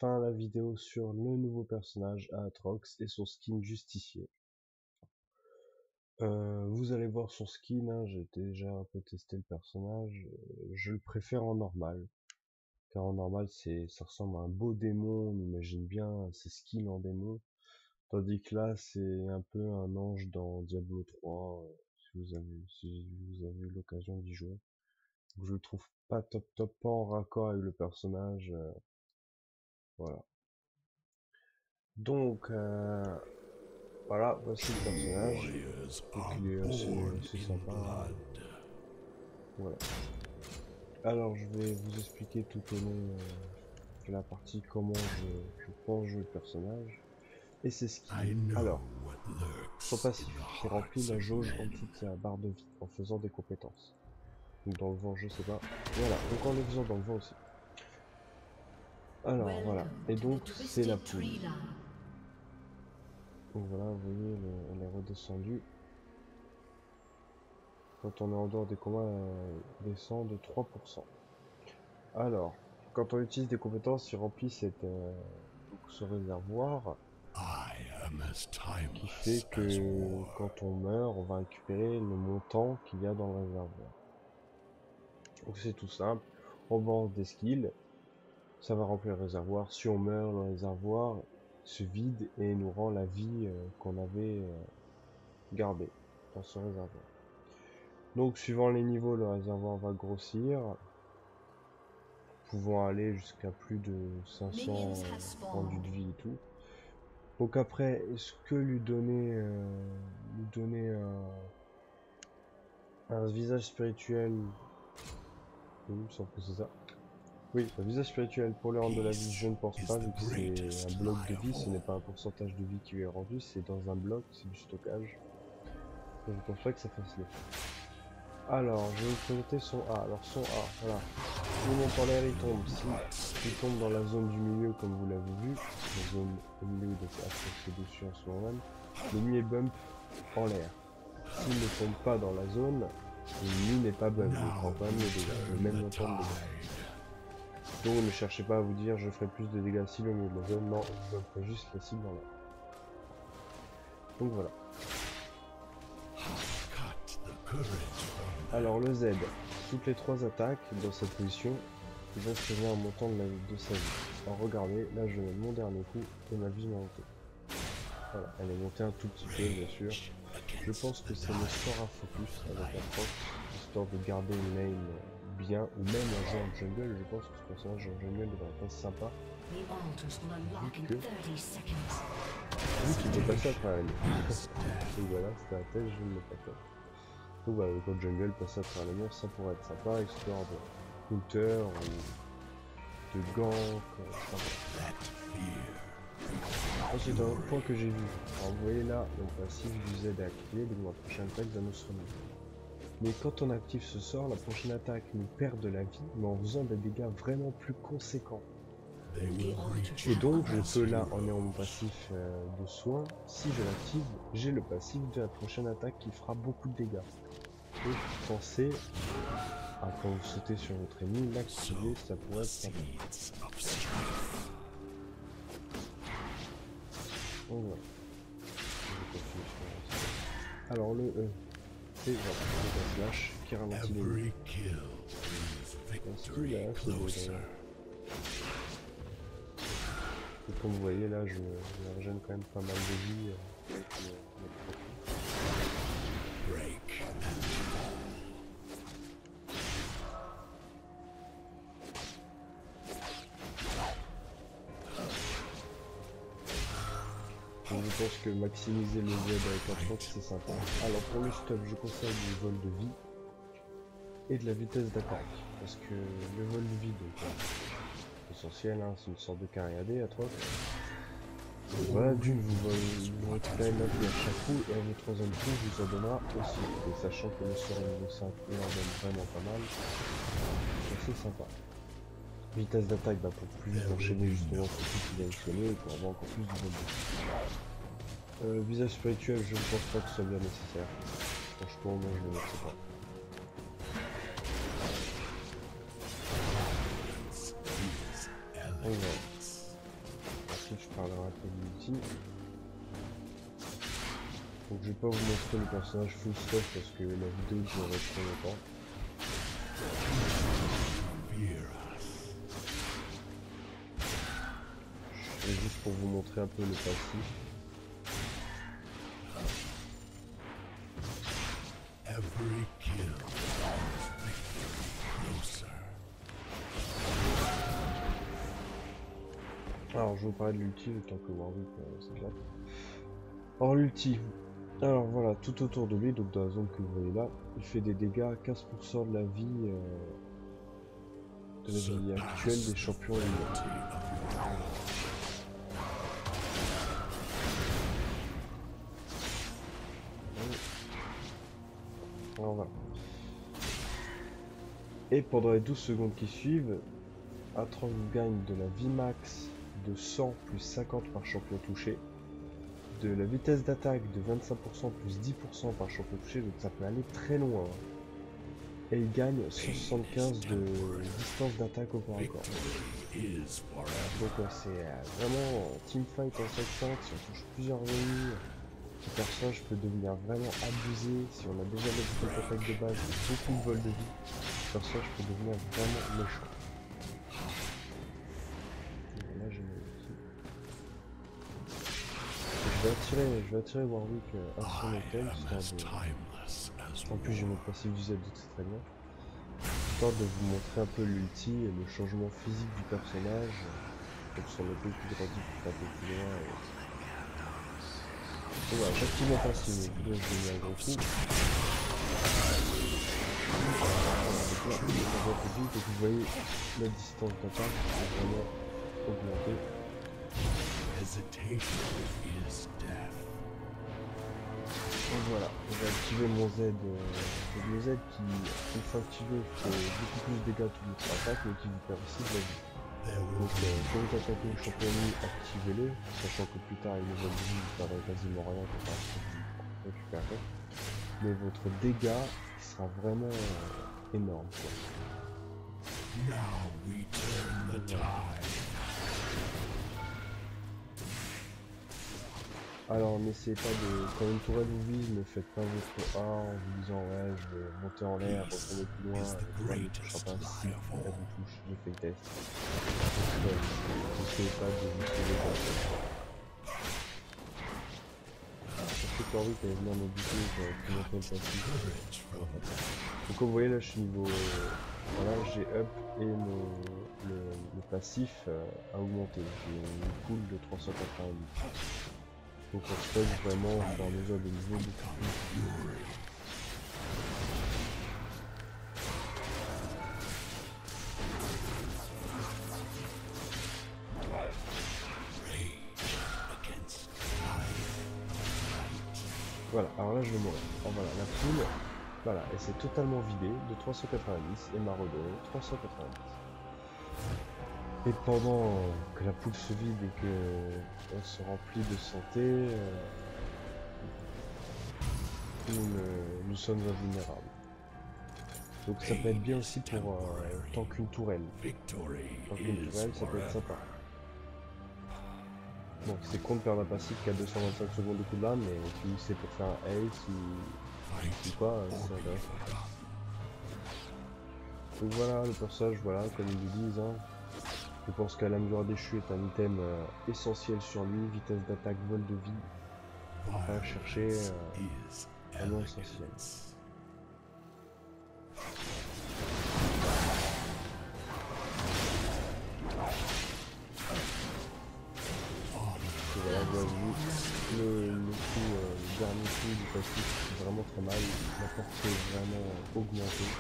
fin à la vidéo sur le nouveau personnage Aatrox et son skin justicier. Vous allez voir son skin, hein, j'ai déjà un peu testé le personnage, je le préfère en normal. Car en normal, ça ressemble à un beau démon, on imagine bien ses skins en démon. Tandis que là, c'est un peu un ange dans Diablo 3, si vous avez eu l'occasion d'y jouer. Donc, je le trouve pas top, pas en raccord avec le personnage, voilà. Donc, voilà, voici le personnage. Donc, il est assez sympa, hein. Voilà. Alors, je vais vous expliquer tout au long de la partie comment je pense jouer le personnage. Et c'est ce qu'il... Alors, son passif, qui remplit la jauge en dessous de sa barre de vie, en faisant des compétences. Donc dans le vent, je sais pas. Voilà, donc en les faisant dans le vent aussi. Alors, voilà. Et donc, c'est la poule. Donc voilà, vous voyez, elle est redescendue. Quand on est en dehors des combats, elle descend de 3%. Alors, quand on utilise des compétences, il remplit donc ce réservoir. Qui fait que quand on meurt, on va récupérer le montant qu'il y a dans le réservoir. Donc c'est tout simple, on balance des skills, ça va remplir le réservoir. Si on meurt, le réservoir se vide et nous rend la vie qu'on avait gardée dans ce réservoir. Donc suivant les niveaux, le réservoir va grossir, pouvant aller jusqu'à plus de 500 rendus de vie et tout. Donc après, est-ce que lui donner un visage spirituel, oui, il me semble que c'est ça. Oui, un visage spirituel pour lui rendre de la vie, je ne pense pas, vu que c'est un bloc de vie, ce n'est pas un pourcentage de vie qui lui est rendu, c'est dans un bloc, c'est du stockage. Donc je pense pas que ça fasse l'effet. Alors, je vais vous présenter son A. Alors son A, voilà. Il monte en l'air, il tombe. Si il tombe dans la zone du milieu, comme vous l'avez vu, la zone au milieu, donc c'est dessus en ce moment même, l'ennemi est bump en l'air. S'il ne tombe pas dans la zone, l'ennemi n'est pas bump, il prend quand même les dégâts, le même montant de dégâts. Donc ne cherchez pas à vous dire je ferai plus de dégâts si le milieu de la zone, non, je ferai juste la cible dans l'air. Donc voilà. Alors le Z, toutes les 3 attaques dans cette position, il va se faire un montant de sa vie. Alors regardez, là je mets mon dernier coup et ma vie m'a monté. Voilà, elle est montée un tout petit peu bien sûr. Je pense que c'est le sort à focus avec la proc, histoire de garder une lane bien, ou même un jeu en jungle. Je pense que ce personnage en jungle devrait être sympa. Vu qu'il peut passer à travers les murs. Donc voilà, c'était la tête, je ne l'ai pas fait. Donc voilà, le jungle passer à travers les murs, ça pourrait être sympa, histoire de counter ou de gank, Ensuite, un autre point que j'ai vu. Alors vous voyez là, le passif du Z est activé, donc la prochaine attaque va nous se remettre. Mais quand on active ce sort, la prochaine attaque nous perd de la vie, mais en faisant des dégâts vraiment plus conséquents. Et donc je peux là, en ayant mon passif de soin, si je l'active, j'ai le passif de la prochaine attaque qui fera beaucoup de dégâts. Donc pensez à quand vous sautez sur votre ennemi, l'activer, ça pourrait être sympa. Donc voilà. Alors le E, c'est voilà, un slash qui ralentit l'ennemi. Là, c'est beau d'ailleurs. Et comme vous voyez là, je régène quand même pas mal de vie avec le donc je pense que maximiser le Z avec un proc c'est sympa. Alors pour le stop, je conseille du vol de vie et de la vitesse d'attaque. Parce que le vol de vie, donc essentiel, hein, c'est une sorte de carré AD à 3. Voilà, d'une vous récupérez la vie à chaque coup et à votre troisième coup vous en donnera aussi. Et sachant que le sort niveau 5 il en donne vraiment pas mal, c'est sympa. Vitesse d'attaque pour plus vite enchaîner justement pour tout qui va enchaîner et pour avoir encore plus de vol de vie. Visage spirituel, je ne pense pas que ce soit bien nécessaire. Franchement, moi je ne le mettrai pas. parlera un peu de l'ulti. Donc je vais pas vous montrer le personnage full stuff parce que la vidéo durerait trop longtemps. Je vais juste pour vous montrer un peu le passif. Alors je vais vous parler de l'ulti le temps que Warwick s'éclate. Alors l'ulti, alors voilà, tout autour de lui, donc dans la zone que vous voyez là, il fait des dégâts à 15% de la vie actuelle des champions éliminés. Alors voilà. Et pendant les 12 secondes qui suivent, Aatrox gagne de la vie max de 100 plus 50 par champion touché, de la vitesse d'attaque de 25% plus 10% par champion touché, donc ça peut aller très loin. Et il gagne 175 de distance d'attaque au corps à corps. Donc c'est vraiment teamfight en 7-5, si on touche plusieurs ennemis, le personnage peut devenir vraiment abusé. Si on a déjà la vitesse d'attaque de base et beaucoup de vol de vie, le personnage peut devenir vraiment méchant. Là j'ai je vais attirer Warwick à son hôtel, histoire de... En plus j'ai mon passif du Z, donc c'est très bien. Histoire de vous montrer un peu l'ulti et le changement physique du personnage. Donc son épée qui grandit pour taper plus loin. Et voilà, j'active mon passif, donc là je vais mettre un gros coup. Donc vous voyez la distance d'attaque est vraiment augmentée. Donc voilà, je vais activer mon Z. Le Z qui, une fois activé, fait beaucoup plus de dégâts toute notre attaque, mais qui vous perd aussi de la vie. Donc quand vous attaquez le champion ennemi, activez-le, sachant que plus tard il ne va vous perdre quasiment rien quand vous récupérez. Mais votre dégât sera vraiment énorme, quoi. Alors n'essayez pas de... Quand une tourelle vous vise, ne faites pas votre A en vous disant ouais je vais monter en l'air, retourner plus loin, elle ne touchera pas si elle vous touche, j'ai fait le test. N'essayez pas de vous sauver comme ça. Parce que Warwick avait venir me buter, j'aurais pu monter le passif. Donc comme vous voyez là je suis niveau... voilà, j'ai up et le passif a augmenté, j'ai une pool de 390. Donc on se fait vraiment dans les zones de niveau beaucoup plus. Voilà, alors là je vais mourir. Alors voilà, la poule, voilà, elle s'est totalement vidée de 390 et m'a redonné 390. Et pendant que la poule se vide et que on se remplit de santé, nous sommes invulnérables. Donc ça peut être bien aussi pour tant qu'une tourelle. Tant qu'une tourelle, ça peut être sympa. Bon, c'est con de perdre un passif qui a 225 secondes de cooldown, mais si c'est pour faire un ace ou quoi, c'est intéressant. Donc voilà, le personnage, voilà, comme ils le disent, hein. Je pense qu'à l'Amura déchu est un item essentiel sur lui, vitesse d'attaque, vol de vie. Enfin, chercher vraiment essentiel. Et voilà, vous avez vu le dernier coup du passif, c'est vraiment très mal, la portée est vraiment augmentée.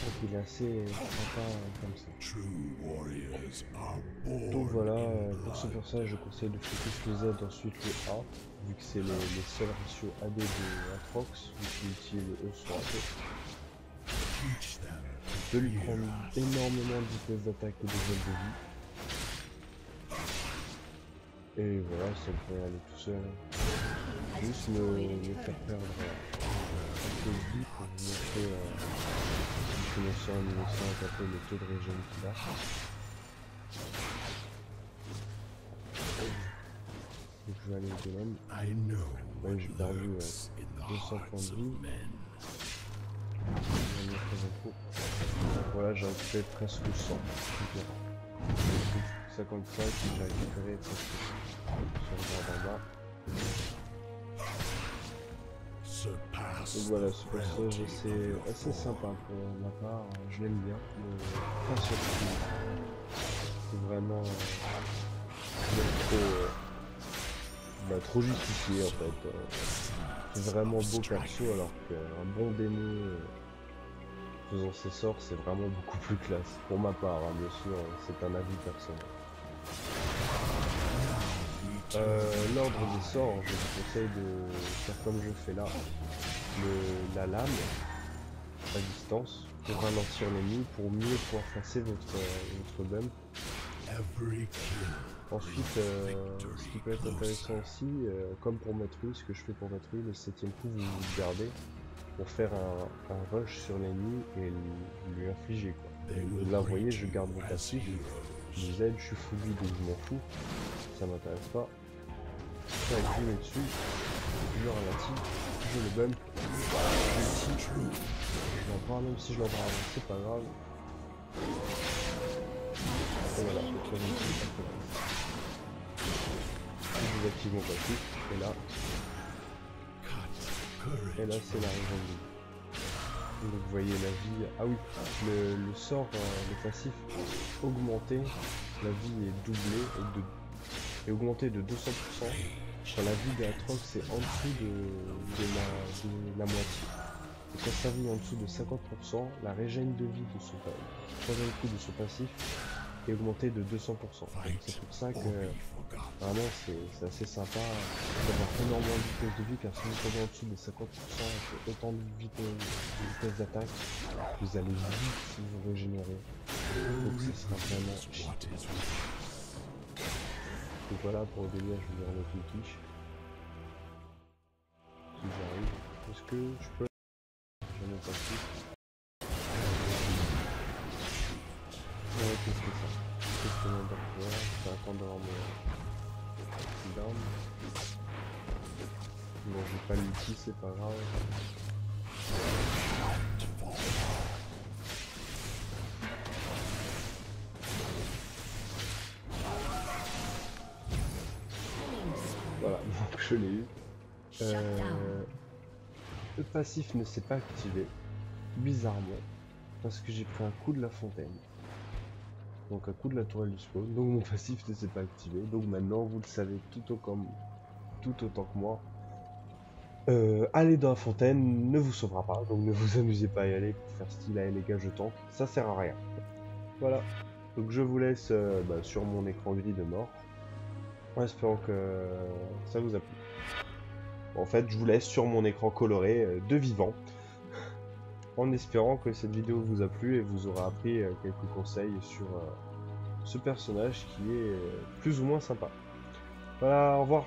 Donc il est assez sympa comme ça. Donc voilà, pour ce personnage je conseille de focus le Z, ensuite le A, vu que c'est les seuls ratios AD de Aatrox, vu qu'il utilise le E sur AP. Je peux lui prendre énormément de vitesse d'attaque et de vol de vie. Et voilà, ça devrait aller tout seul. Juste me faire perdre un peu de vie pour vous montrer commencer en niveau 5 un peu le taux de régène qu'il a. vais aller au golem. Ouais, j'ai perdu 200 points de vie. Voilà, j'ai récupéré presque 100. 55 et j'ai récupéré presque 100 sur le bord d'en bas. Donc voilà, ce personnage c'est assez sympa pour ma part, je l'aime bien. Pas surpris. C'est vraiment trop justifié en fait. C'est vraiment beau perso alors qu'un bon démo faisant ses sorts c'est vraiment beaucoup plus classe. Pour ma part, hein, bien sûr, c'est un avis personnel. L'ordre des sorts, je vous conseille de faire comme je fais là. La lame à distance pour ralentir l'ennemi, pour mieux pouvoir passer votre bump. Ensuite, ce qui peut être intéressant aussi, comme pour Matrui, ce que je fais pour Matrui, le 7ème coup vous le gardez pour faire un rush sur l'ennemi et lui infliger quoi. Et là vous voyez, je garde mon passif, je vous aide, je suis full vide donc je m'en fous, ça m'intéresse pas. Je mets dessus, je le ralentis, je le bump, je l'en prends, même si je l'en prends avant, c'est pas grave. Et voilà, je désactive mon passif, et là c'est la région de vie. Donc vous voyez la vie, ah oui, le sort, le passif augmenté, la vie est doublée et augmentée de 200%. Sur la vie d'Aatrox c'est en dessous de la moitié. Et quand sa vie est en dessous de 50%, la régène de vie de son troisième coup de son passif est augmentée de 200%. C'est pour ça que vraiment c'est assez sympa d'avoir énormément de vitesse de vie, car si vous tombez en dessous de 50% avec autant de vitesse d'attaque, vous allez vite vous régénérer. Donc ce sera vraiment cheat. Donc voilà, pour le délire, je vais remettre une quiche. Si j'arrive, est-ce que je peux... J'en ai pas plus. Ouais, qu'est-ce que c'est ça? Qu'est-ce que mon docteur? Je vais attendre d'avoir mon down. Bon, j'ai pas l'outil, c'est pas grave. Voilà, donc je l'ai eu. Le passif ne s'est pas activé, bizarrement, parce que j'ai pris un coup de la fontaine. Donc un coup de la tourelle du spawn, donc mon passif ne s'est pas activé. Donc maintenant vous le savez tout autant que moi. Aller dans la fontaine ne vous sauvera pas, donc ne vous amusez pas à y aller pour faire style, allez les gars je tank, ça sert à rien. Voilà, donc je vous laisse sur mon écran gris de mort, en espérant que ça vous a plu. En fait je vous laisse sur mon écran coloré de vivant, en espérant que cette vidéo vous a plu et vous aura appris quelques conseils sur ce personnage qui est plus ou moins sympa. Voilà, au revoir.